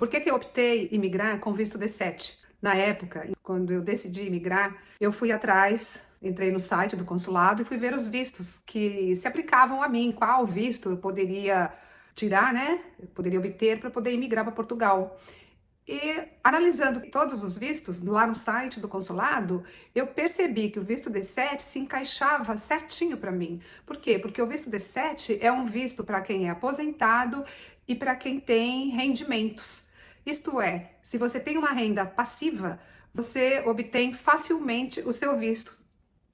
Por que que eu optei em migrar com visto D7? Na época, quando eu decidi migrar, eu fui atrás, entrei no site do consulado e fui ver os vistos que se aplicavam a mim, qual visto eu poderia tirar, né? Eu poderia obter para poder imigrar para Portugal. E analisando todos os vistos lá no site do consulado, eu percebi que o visto D7 se encaixava certinho para mim. Por quê? Porque o visto D7 é um visto para quem é aposentado e para quem tem rendimentos. Isto é, se você tem uma renda passiva, você obtém facilmente o seu visto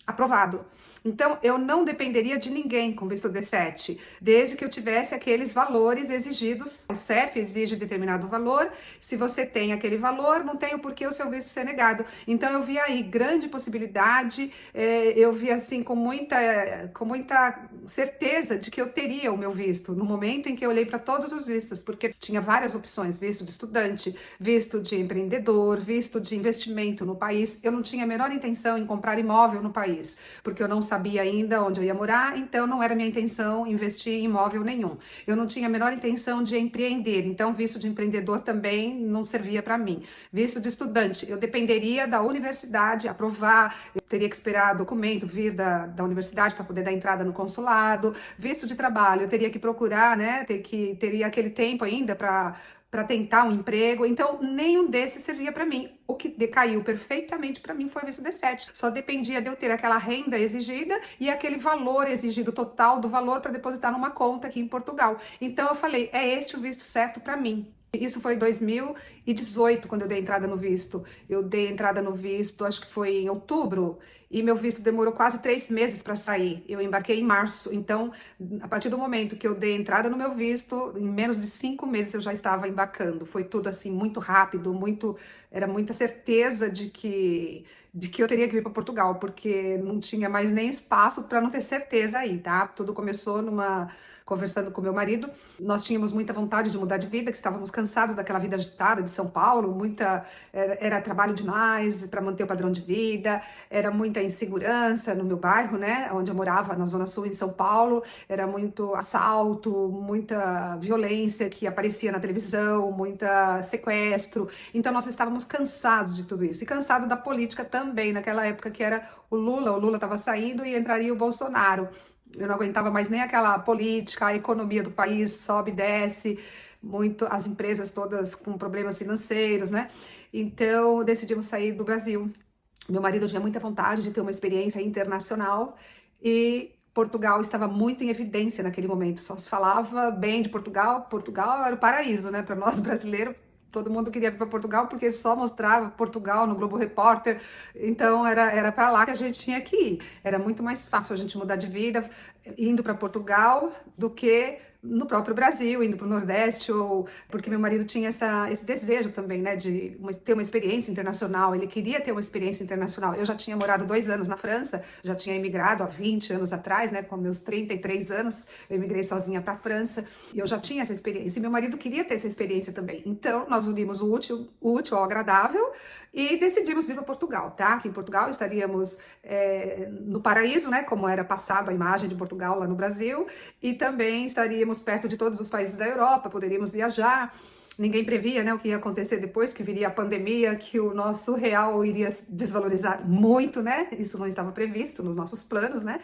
aprovado. Então, eu não dependeria de ninguém com visto D7, desde que eu tivesse aqueles valores exigidos. O CEF exige determinado valor, se você tem aquele valor, não tem o porquê o seu visto ser negado. Então, eu vi aí grande possibilidade, eu vi assim com muita certeza de que eu teria o meu visto, no momento em que eu olhei para todos os vistos, porque tinha várias opções, visto de estudante, visto de empreendedor, visto de investimento no país. Eu não tinha a menor intenção em comprar imóvel no país, porque eu não sabia ainda onde eu ia morar, então não era minha intenção investir em imóvel nenhum. Eu não tinha a menor intenção de empreender, então visto de empreendedor também não servia para mim. Visto de estudante, eu dependeria da universidade aprovar, eu teria que esperar documento vir da universidade para poder dar entrada no consulado. Visto de trabalho, eu teria que procurar, né? Teria aquele tempo ainda para tentar um emprego, então nenhum desses servia para mim. O que decaiu perfeitamente para mim foi o visto D7. Só dependia de eu ter aquela renda exigida e aquele valor exigido total do valor para depositar numa conta aqui em Portugal. Então eu falei, é este o visto certo para mim. Isso foi em 2018, quando eu dei entrada no visto. Eu dei entrada no visto, acho que foi em outubro, e meu visto demorou quase 3 meses para sair. Eu embarquei em março, então, a partir do momento que eu dei entrada no meu visto, em menos de 5 meses eu já estava embarcando. Foi tudo assim muito rápido, era muita certeza de que eu teria que vir para Portugal, porque não tinha mais nem espaço para não ter certeza aí, tá? Tudo começou conversando com meu marido. Nós tínhamos muita vontade de mudar de vida, que estávamos cansados daquela vida agitada de São Paulo, era trabalho demais para manter o padrão de vida, era muita insegurança no meu bairro, né, onde eu morava, na Zona Sul, em São Paulo, era muito assalto, muita violência que aparecia na televisão, muita sequestro. Então nós estávamos cansados de tudo isso e cansados da política também, naquela época que era o Lula estava saindo e entraria o Bolsonaro. Eu não aguentava mais nem aquela política, a economia do país sobe e desce, muito, as empresas todas com problemas financeiros, né? Então decidimos sair do Brasil. Meu marido tinha muita vontade de ter uma experiência internacional e Portugal estava muito em evidência naquele momento. Só se falava bem de Portugal. Portugal era o paraíso, né? Para nós brasileiros, todo mundo queria vir para Portugal porque só mostrava Portugal no Globo Repórter. Então era para lá que a gente tinha que ir. Era muito mais fácil a gente mudar de vida indo para Portugal do que no próprio Brasil, indo para o Nordeste, ou porque meu marido tinha esse desejo também, né, de ter uma experiência internacional. Ele queria ter uma experiência internacional. Eu já tinha morado 2 anos na França, já tinha emigrado há 20 anos atrás, né, com meus 33 anos, eu emigrei sozinha para a França, e eu já tinha essa experiência, e meu marido queria ter essa experiência também. Então, nós unimos o útil ao agradável e decidimos vir para Portugal, tá? Aqui em Portugal estaríamos no paraíso, né, como era passado a imagem de Portugal lá no Brasil, e também estaríamos perto de todos os países da Europa, poderíamos viajar. Ninguém previa, né, o que ia acontecer depois, que viria a pandemia, que o nosso real iria desvalorizar muito, né? Isso não estava previsto nos nossos planos, né?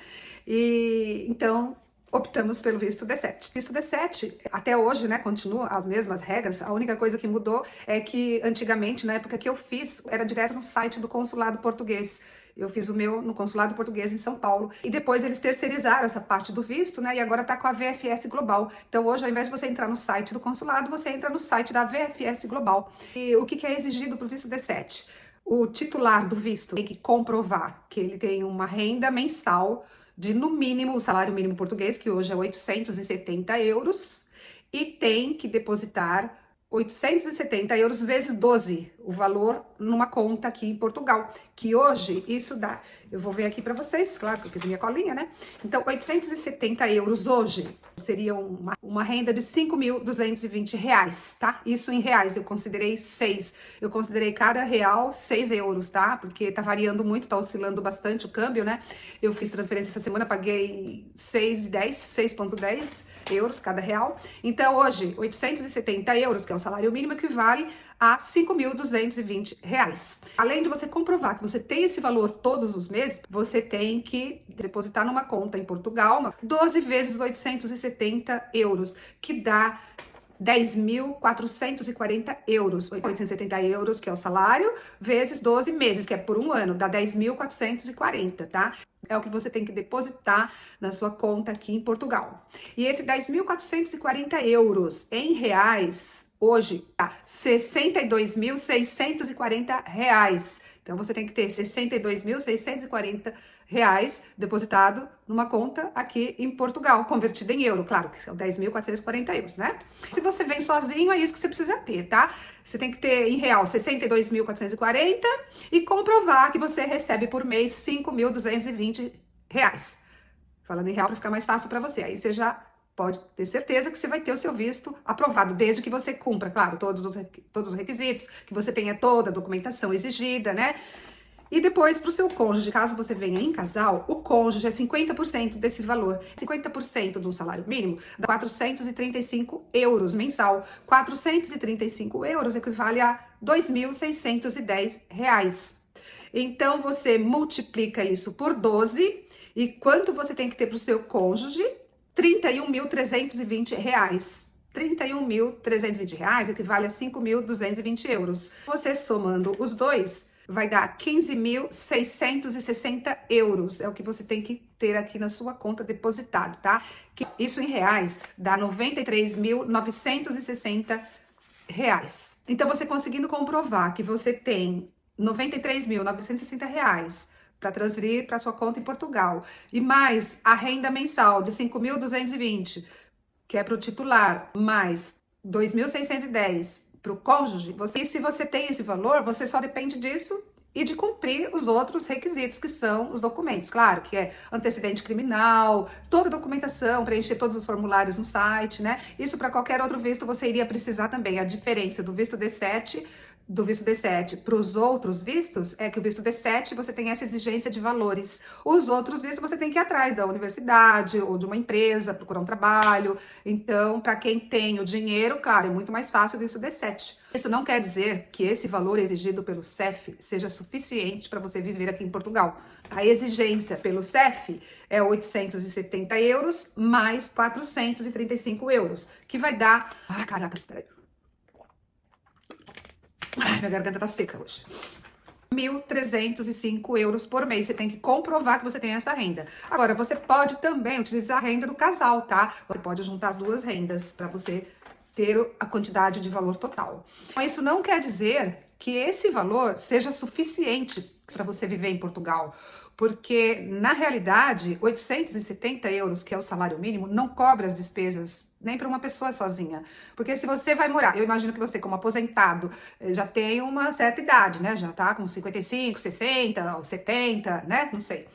E então optamos pelo visto D7. Visto D7, até hoje, né, continua as mesmas regras. A única coisa que mudou é que antigamente, na época que eu fiz, era direto no site do consulado português. Eu fiz o meu no consulado português em São Paulo. E depois eles terceirizaram essa parte do visto, né? E agora tá com a VFS Global. Então hoje, ao invés de você entrar no site do consulado, você entra no site da VFS Global. E o que é exigido para o visto D7? O titular do visto tem que comprovar que ele tem uma renda mensal de, no mínimo, o salário mínimo português, que hoje é 870 euros, e tem que depositar 870 euros vezes 12, o valor numa conta aqui em Portugal, que hoje isso dá Eu vou ver aqui para vocês, claro que eu fiz a minha colinha, né? Então, 870 euros hoje seria uma renda de R$ 5.220, tá? Isso em reais, eu considerei 6. Eu considerei cada real 6 euros, tá? Porque tá variando muito, tá oscilando bastante o câmbio, né? Eu fiz transferência essa semana, paguei 6,10 euros cada real. Então, hoje, 870 euros, que é o salário mínimo, equivale a R$ 5.220. Além de você comprovar que você tem esse valor todos os meses, você tem que depositar numa conta em Portugal 12 vezes 870 euros, que dá 10.440 euros. 870 euros, que é o salário, vezes 12 meses, que é por um ano, dá 10.440, tá? É o que você tem que depositar na sua conta aqui em Portugal. E esse 10.440 euros em reais, hoje, tá R$ 62.640. Então, você tem que ter R$ 62.640 depositado numa conta aqui em Portugal, convertido em euro, claro, que são 10.440 euros, né? Se você vem sozinho, é isso que você precisa ter, tá? Você tem que ter em real 62.440 e comprovar que você recebe por mês R$ 5.220. Falando em real para ficar mais fácil para você. Aí você já pode ter certeza que você vai ter o seu visto aprovado, desde que você cumpra, claro, todos os requisitos, que você tenha toda a documentação exigida, né? E depois, para o seu cônjuge, caso você venha em casal, o cônjuge é 50% desse valor. 50% do salário mínimo dá 435 euros mensal. 435 euros equivale a R$ 2.610. Então, você multiplica isso por 12 e quanto você tem que ter para o seu cônjuge? R$ 31.320. R$ 31.320 equivale a 5.220 euros. Você somando os dois, vai dar 15.660 euros. É o que você tem que ter aqui na sua conta depositado, tá? Isso em reais dá 93.960 reais. Então, você conseguindo comprovar que você tem 93.960 reais para transferir para sua conta em Portugal, e mais a renda mensal de 5.220, que é para o titular, mais 2.610 para o cônjuge, se você tem esse valor, você só depende disso e de cumprir os outros requisitos, que são os documentos, claro, que é antecedente criminal, toda a documentação, preencher todos os formulários no site, né? Isso para qualquer outro visto você iria precisar também. A diferença do visto D7 para os outros vistos é que o visto D7 você tem essa exigência de valores. Os outros vistos você tem que ir atrás da universidade ou de uma empresa, procurar um trabalho. Então, para quem tem o dinheiro, claro, é muito mais fácil o visto D7. Isso não quer dizer que esse valor exigido pelo CEF seja suficiente para você viver aqui em Portugal. A exigência pelo CEF é 870 euros mais 435 euros, que vai dar... Ah, caraca, espera aí. Ai, minha garganta tá seca hoje. 1.305 euros por mês. Você tem que comprovar que você tem essa renda. Agora, você pode também utilizar a renda do casal, tá? Você pode juntar as duas rendas para você ter a quantidade de valor total. Isso não quer dizer que esse valor seja suficiente para você viver em Portugal, porque, na realidade, 870 euros, que é o salário mínimo, não cobre as despesas nem para uma pessoa sozinha. Porque se você vai morar, eu imagino que você, como aposentado, já tem uma certa idade, né? Já tá com 55, 60 ou 70, né? Não sei.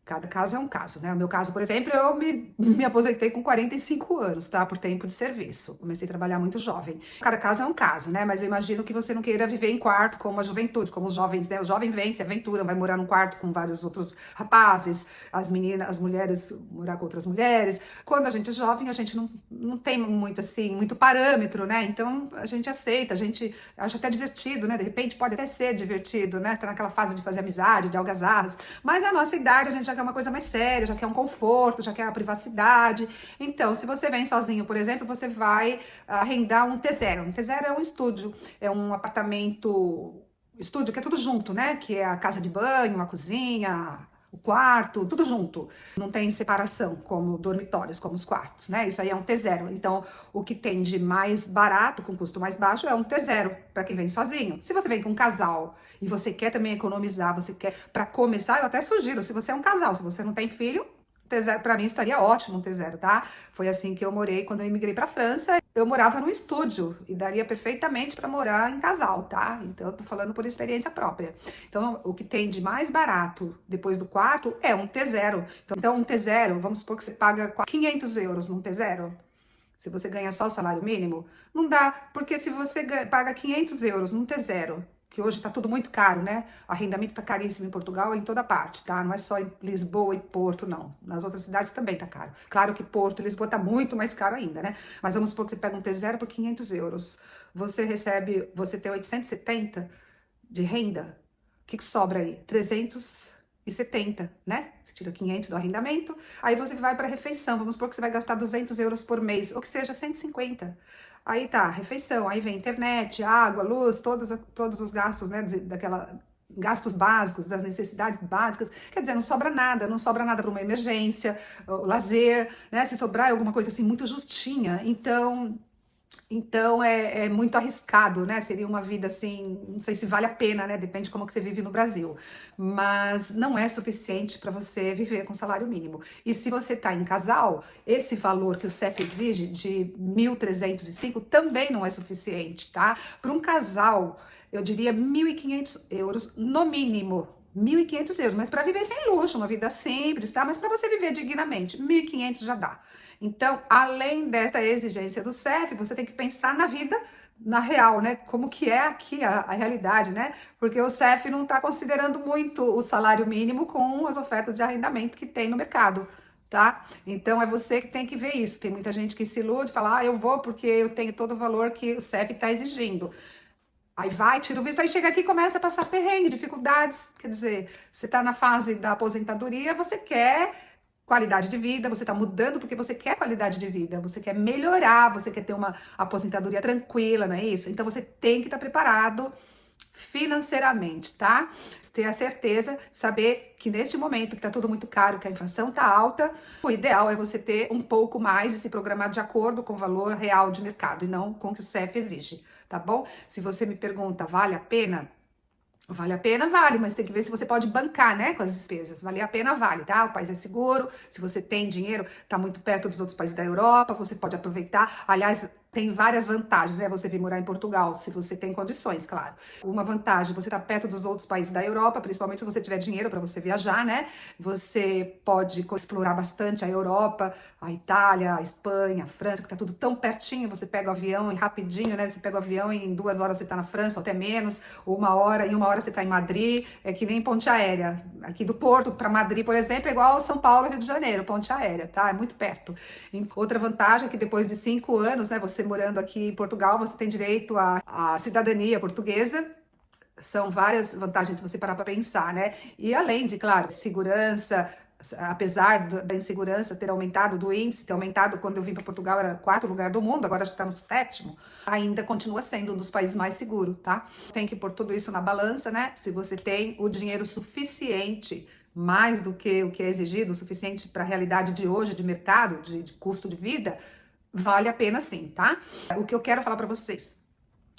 Cada caso é um caso, né? O meu caso, por exemplo, eu me aposentei com 45 anos, tá? Por tempo de serviço. Comecei a trabalhar muito jovem. Cada caso é um caso, né? Mas eu imagino que você não queira viver em quarto como a juventude, como os jovens, né? O jovem vem, se aventura, vai morar num quarto com vários outros rapazes, as meninas, as mulheres morar com outras mulheres. Quando a gente é jovem, a gente não tem muito, assim, muito parâmetro, né? Então, a gente aceita, a gente acha até divertido, né? De repente, pode até ser divertido, né? Você tá naquela fase de fazer amizade, de algazarras. Mas na nossa idade, a gente já quer uma coisa mais séria, já quer um conforto, já quer a privacidade. Então, se você vem sozinho, por exemplo, você vai arrendar um T0. Um T0 é um estúdio, é um apartamento, estúdio que é tudo junto, né? Que é a casa de banho, a cozinha, o quarto, tudo junto. Não tem separação, como dormitórios, como os quartos, né? Isso aí é um T0. Então, o que tem de mais barato, com custo mais baixo, é um T0, para quem vem sozinho. Se você vem com um casal e você quer também economizar, você quer, para começar, eu até sugiro, se você é um casal, se você não tem filho, T0 para mim estaria ótimo um T0, tá? Foi assim que eu morei quando eu imigrei para França. Eu morava num estúdio e daria perfeitamente para morar em casal, tá? Então eu tô falando por experiência própria. Então o que tem de mais barato depois do quarto é um T0. Então um T0, vamos supor que você paga 500 euros num T0. Se você ganha só o salário mínimo, não dá, porque se você paga 500 euros num T0, que hoje está tudo muito caro, né? O arrendamento está caríssimo em Portugal, em toda parte, tá? Não é só em Lisboa e Porto, não. Nas outras cidades também tá caro. Claro que Porto e Lisboa tá muito mais caro ainda, né? Mas vamos supor que você pega um T0 por 500 euros. Você tem 870 de renda. O que sobra aí? 370, né? Você tira 500 do arrendamento, aí você vai para refeição. Vamos supor que você vai gastar 200 euros por mês, ou que seja 150. Aí tá, refeição, aí vem internet, água, luz, todos os gastos, né? Gastos básicos, das necessidades básicas. Quer dizer, não sobra nada, não sobra nada para uma emergência, lazer, né? Se sobrar alguma coisa assim muito justinha, então é muito arriscado, né? Seria uma vida assim, não sei se vale a pena, né? Depende de como que você vive no Brasil. Mas não é suficiente para você viver com salário mínimo. E se você está em casal, esse valor que o CEF exige de 1.305 também não é suficiente, tá? Para um casal, eu diria 1.500 euros no mínimo. 1.500 euros, mas para viver sem luxo, uma vida simples, tá? Mas para você viver dignamente, 1.500 já dá. Então, além dessa exigência do CEF, você tem que pensar na vida, na real, né? Como que é aqui a realidade, né? Porque o CEF não está considerando muito o salário mínimo com as ofertas de arrendamento que tem no mercado, tá? Então, é você que tem que ver isso. Tem muita gente que se ilude, fala, eu vou porque eu tenho todo o valor que o CEF está exigindo. Aí vai, tira o visto, aí chega aqui e começa a passar perrengue, dificuldades. Quer dizer, você está na fase da aposentadoria, você quer qualidade de vida, você está mudando porque você quer qualidade de vida, você quer melhorar, você quer ter uma aposentadoria tranquila, não é isso? Então você tem que estar preparado financeiramente, tá? Ter a certeza, saber que neste momento que está tudo muito caro, que a inflação está alta, o ideal é você ter um pouco mais e se programar de acordo com o valor real de mercado e não com o que o CEF exige, tá bom? Se você me pergunta, vale a pena? Vale a pena, vale, mas tem que ver se você pode bancar, né, com as despesas. Vale a pena, vale, tá? O país é seguro, se você tem dinheiro, tá muito perto dos outros países da Europa, você pode aproveitar. Aliás, tem várias vantagens, né? Você vir morar em Portugal, se você tem condições, claro. Uma vantagem, você tá perto dos outros países da Europa, principalmente se você tiver dinheiro para você viajar, né? Você pode explorar bastante a Europa, a Itália, a Espanha, a França, que tá tudo tão pertinho. Você pega o avião e rapidinho, né? Você pega o avião e em 2 horas você tá na França, ou até menos, ou em uma hora você tá em Madrid, é que nem ponte aérea. Aqui do Porto para Madrid, por exemplo, é igual São Paulo, Rio de Janeiro, ponte aérea, tá? É muito perto. Outra vantagem é que depois de 5 anos, né, você morando aqui em Portugal, você tem direito à cidadania portuguesa. São várias vantagens se você parar para pensar, né? E além de, claro, segurança, apesar da insegurança ter aumentado, do índice ter aumentado, quando eu vim para Portugal era 4º lugar do mundo, agora acho que está no 7º, ainda continua sendo um dos países mais seguros, tá? Tem que pôr tudo isso na balança, né? Se você tem o dinheiro suficiente, mais do que o que é exigido, o suficiente para a realidade de hoje, de mercado, de custo de vida, vale a pena sim, tá? O que eu quero falar para vocês,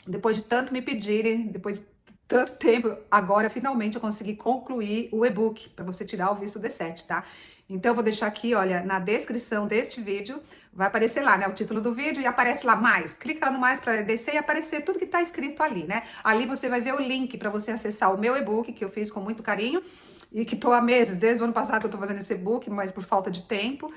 depois de tanto me pedirem, depois de tanto tempo, agora finalmente eu consegui concluir o e-book para você tirar o visto D7, tá? Então eu vou deixar aqui, olha, na descrição deste vídeo, vai aparecer lá, né, o título do vídeo e aparece lá mais. Clica lá no mais para descer e aparecer tudo que tá escrito ali, né? Ali você vai ver o link para você acessar o meu e-book que eu fiz com muito carinho e que tô há meses, desde o ano passado que eu tô fazendo esse e-book, mas por falta de tempo.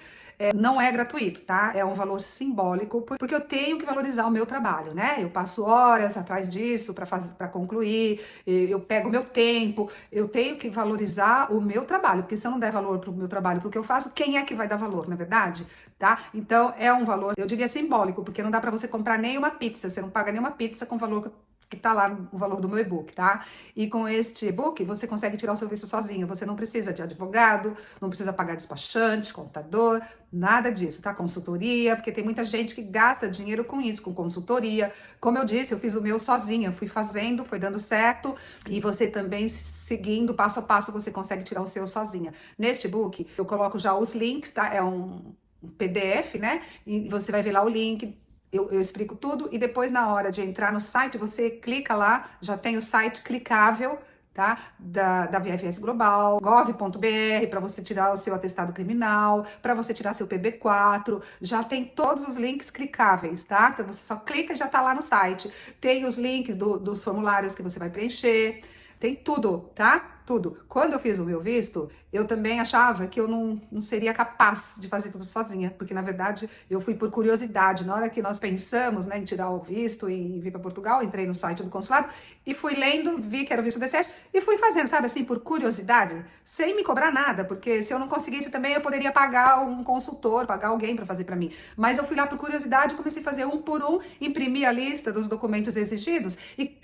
Não é gratuito, tá? É um valor simbólico, porque eu tenho que valorizar o meu trabalho, né? Eu passo horas atrás disso para concluir, eu pego o meu tempo, eu tenho que valorizar o meu trabalho, porque se eu não der valor pro meu trabalho, pro que eu faço, quem é que vai dar valor, na é verdade? Tá? Então é um valor, eu diria simbólico, porque não dá para você comprar nenhuma pizza, você não paga nenhuma pizza com o valor que tá lá o valor do meu e-book, tá? E com este e-book você consegue tirar o seu visto sozinho, você não precisa de advogado, não precisa pagar despachante, contador, nada disso, tá? Consultoria, porque tem muita gente que gasta dinheiro com isso, com consultoria. Como eu disse, eu fiz o meu sozinha, fui fazendo, foi dando certo, e você também seguindo passo a passo você consegue tirar o seu sozinha. Neste e-book eu coloco já os links, tá? É um PDF, né? E você vai ver lá o link. Eu explico tudo e depois na hora de entrar no site, você clica lá, já tem o site clicável, tá? Da VFS Global, gov.br, para você tirar o seu atestado criminal, para você tirar seu PB4, já tem todos os links clicáveis, tá? Então você só clica e já tá lá no site. Tem os links dos formulários que você vai preencher, tem tudo, tá? Tudo. Quando eu fiz o meu visto, eu também achava que eu não seria capaz de fazer tudo sozinha, porque na verdade eu fui por curiosidade. Na hora que nós pensamos, né, em tirar o visto e vir para Portugal, entrei no site do consulado e fui lendo, vi que era o visto D7 e fui fazendo, sabe assim, por curiosidade, sem me cobrar nada, porque se eu não conseguisse também eu poderia pagar um consultor, pagar alguém para fazer para mim. Mas eu fui lá por curiosidade, comecei a fazer um por um, imprimi a lista dos documentos exigidos e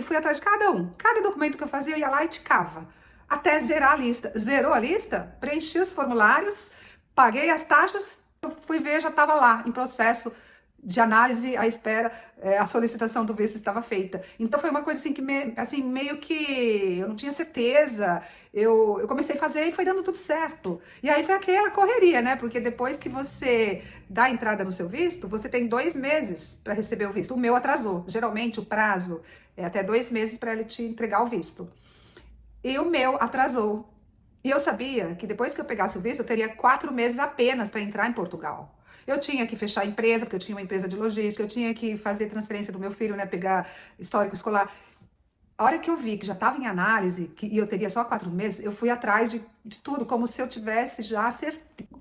fui atrás de cada um. Cada documento que eu fazia eu ia lá e ticava até zerar a lista. Zerou a lista, preenchi os formulários, paguei as taxas, eu fui ver, já estava lá, em processo de análise, à espera, a solicitação do visto estava feita. Então foi uma coisa assim que meio que eu não tinha certeza. Eu comecei a fazer e foi dando tudo certo. E aí foi aquela correria, né? Porque depois que você dá a entrada no seu visto, você tem 2 meses para receber o visto. O meu atrasou. Geralmente o prazo é até 2 meses para ele te entregar o visto. E o meu atrasou. E eu sabia que depois que eu pegasse o visto, eu teria 4 meses apenas para entrar em Portugal. Eu tinha que fechar a empresa, porque eu tinha uma empresa de logística, eu tinha que fazer transferência do meu filho, né, pegar histórico escolar. A hora que eu vi que já estava em análise e eu teria só 4 meses, eu fui atrás de tudo, como se eu tivesse já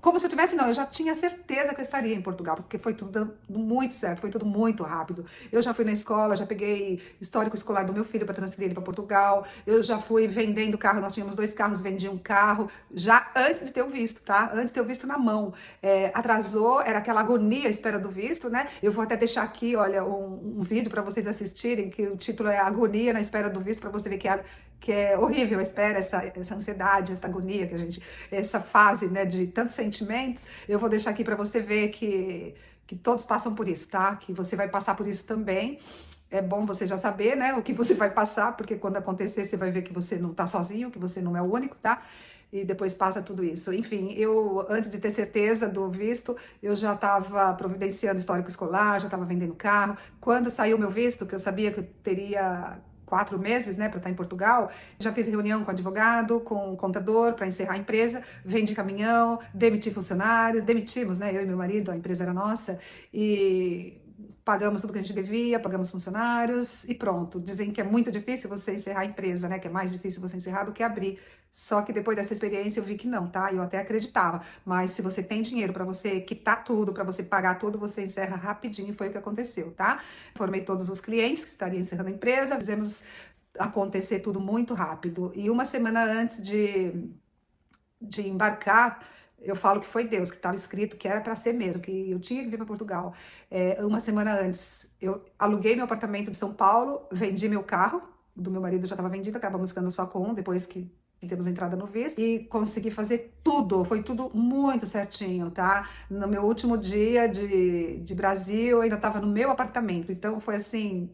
como se eu tivesse, não, eu já tinha certeza que eu estaria em Portugal, porque foi tudo dando muito certo, foi tudo muito rápido. Eu já fui na escola, já peguei histórico escolar do meu filho para transferir ele para Portugal, eu já fui vendendo carro, nós tínhamos 2 carros, vendi um carro, já antes de ter o visto, tá? Antes de ter o visto na mão. Atrasou, era aquela agonia à espera do visto, né? Eu vou até deixar aqui, olha, um vídeo para vocês assistirem, que o título é Agonia na Espera do Visto, para você ver que é horrível a espera, essa ansiedade, essa agonia que a gente, essa fase, né, de tantos sentimentos. Eu vou deixar aqui para você ver que todos passam por isso, tá? Que você vai passar por isso também. É bom você já saber, né, o que você vai passar, porque quando acontecer você vai ver que você não tá sozinho, que você não é o único, tá? E depois passa tudo isso. Enfim, eu, antes de ter certeza do visto, eu já estava providenciando histórico escolar, já estava vendendo carro. Quando saiu o meu visto, que eu sabia que eu teria 4 meses, né, para estar em Portugal, já fiz reunião com advogado, com contador, para encerrar a empresa, vendi caminhão, demiti funcionários, demitimos, né, eu e meu marido, a empresa era nossa, e pagamos tudo que a gente devia, pagamos funcionários e pronto. Dizem que é muito difícil você encerrar a empresa, né? Que é mais difícil você encerrar do que abrir. Só que depois dessa experiência eu vi que não, tá? Eu até acreditava. Mas se você tem dinheiro para você quitar tudo, para você pagar tudo, você encerra rapidinho e foi o que aconteceu, tá? Formei todos os clientes que estariam encerrando a empresa, fizemos acontecer tudo muito rápido. E uma semana antes de embarcar, eu falo que foi Deus, que estava escrito que era para ser mesmo, que eu tinha que vir para Portugal. Uma semana antes, eu aluguei meu apartamento de São Paulo, vendi meu carro, do meu marido já estava vendido, acabamos ficando só com um, depois que temos entrada no visto, e consegui fazer tudo, foi tudo muito certinho, tá? No meu último dia de Brasil, eu ainda estava no meu apartamento, então foi assim,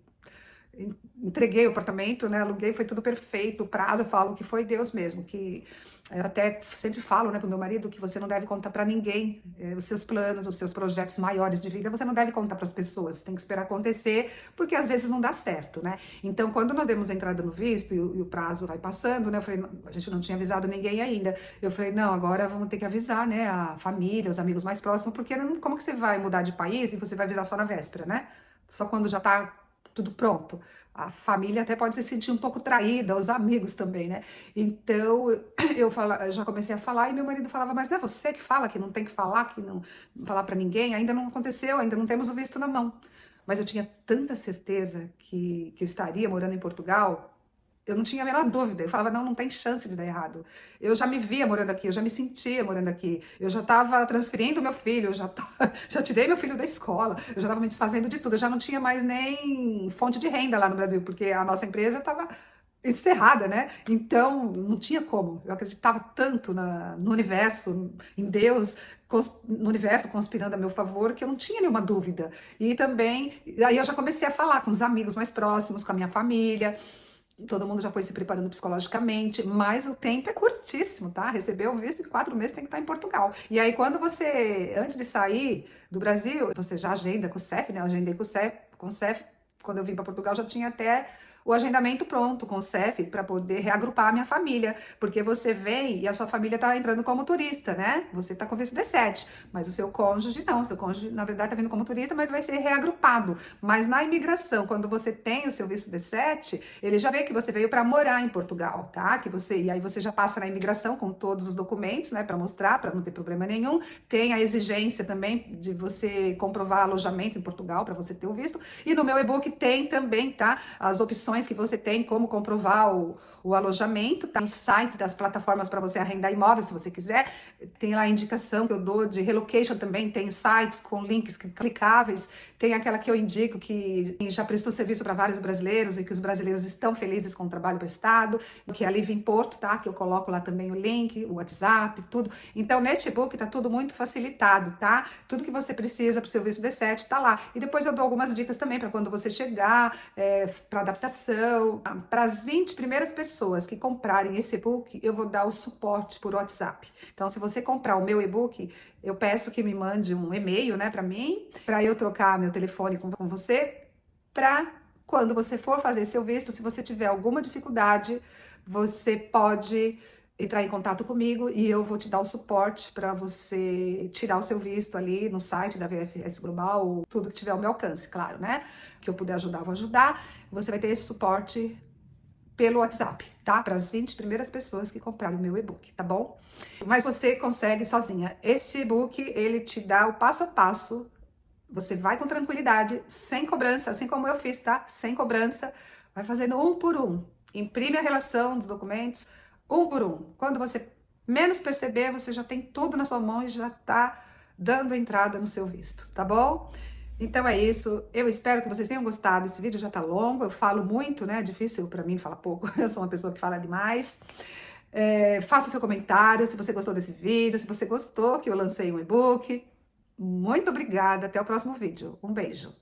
entreguei o apartamento, né, aluguei, foi tudo perfeito, o prazo, eu falo que foi Deus mesmo, que eu até sempre falo, né, pro meu marido que você não deve contar para ninguém os seus planos, os seus projetos maiores de vida, você não deve contar para as pessoas, você tem que esperar acontecer, porque às vezes não dá certo, né? Então, quando nós demos entrada no visto e o prazo vai passando, né, eu falei, a gente não tinha avisado ninguém ainda, eu falei, não, agora vamos ter que avisar, né, a família, os amigos mais próximos, porque como que você vai mudar de país e você vai avisar só na véspera, né? Só quando já tá tudo pronto. A família até pode se sentir um pouco traída, os amigos também, né? Então, eu já comecei a falar e meu marido falava, mas não é você que fala que não tem que falar, que não falar para ninguém, ainda não aconteceu, ainda não temos o visto na mão. Mas eu tinha tanta certeza que eu estaria morando em Portugal, eu não tinha a menor dúvida. Eu falava, não, não tem chance de dar errado. Eu já me via morando aqui, eu já me sentia morando aqui. Eu já estava transferindo meu filho, já tirei meu filho da escola, eu já estava me desfazendo de tudo. Eu já não tinha mais nem fonte de renda lá no Brasil, porque a nossa empresa estava encerrada, né? Então, não tinha como. Eu acreditava tanto no universo, em Deus, no universo conspirando a meu favor, que eu não tinha nenhuma dúvida. E também, aí eu já comecei a falar com os amigos mais próximos, com a minha família. Todo mundo já foi se preparando psicologicamente, mas o tempo é curtíssimo, tá? Recebeu o visto em 4 meses tem que estar em Portugal. E aí, quando você, antes de sair do Brasil, você já agenda com o CEF, né? Eu agendei com o CEF, quando eu vim para Portugal, já tinha até o agendamento pronto com o CEF para poder reagrupar a minha família, porque você vem e a sua família está entrando como turista, né? Você está com visto D7, mas o seu cônjuge não, o seu cônjuge na verdade está vindo como turista, mas vai ser reagrupado. Mas na imigração, quando você tem o seu visto D7, ele já vê que você veio para morar em Portugal, tá? E aí você já passa na imigração com todos os documentos, né, para mostrar, para não ter problema nenhum. Tem a exigência também de você comprovar alojamento em Portugal para você ter o visto. E no meu e-book tem também, tá? As opções que você tem, como comprovar o alojamento, tá? Nos sites das plataformas para você arrendar imóveis, se você quiser. Tem lá a indicação que eu dou de relocation também, tem sites com links clicáveis. Tem aquela que eu indico que já prestou serviço para vários brasileiros e que os brasileiros estão felizes com o trabalho prestado, que é a Live em Porto, tá? Que eu coloco lá também o link, o WhatsApp, tudo. Então, neste e-book tá tudo muito facilitado, tá? Tudo que você precisa para o seu visto D7 tá lá. E depois eu dou algumas dicas também para quando você chegar, para adaptação. Para as 20 primeiras pessoas que comprarem esse e-book, eu vou dar o suporte por WhatsApp. Então, se você comprar o meu e-book, eu peço que me mande um e-mail, né, para mim, para eu trocar meu telefone com você, para quando você for fazer seu visto, se você tiver alguma dificuldade, você pode entrar em contato comigo e eu vou te dar o suporte para você tirar o seu visto ali no site da VFS Global, tudo que tiver ao meu alcance, claro, né? Que eu puder ajudar, eu vou ajudar. Você vai ter esse suporte pelo WhatsApp, tá? Para as 20 primeiras pessoas que compraram o meu e-book, tá bom? Mas você consegue sozinha. Esse e-book, ele te dá o passo a passo. Você vai com tranquilidade, sem cobrança, assim como eu fiz, tá? Sem cobrança, vai fazendo um por um. Imprime a relação dos documentos, um por um. Quando você menos perceber, você já tem tudo na sua mão e já tá dando entrada no seu visto, tá bom? Então é isso, eu espero que vocês tenham gostado. Esse vídeo já tá longo, eu falo muito, né? É difícil para mim falar pouco, eu sou uma pessoa que fala demais. Faça seu comentário se você gostou desse vídeo, se você gostou que eu lancei um e-book. Muito obrigada, até o próximo vídeo. Um beijo.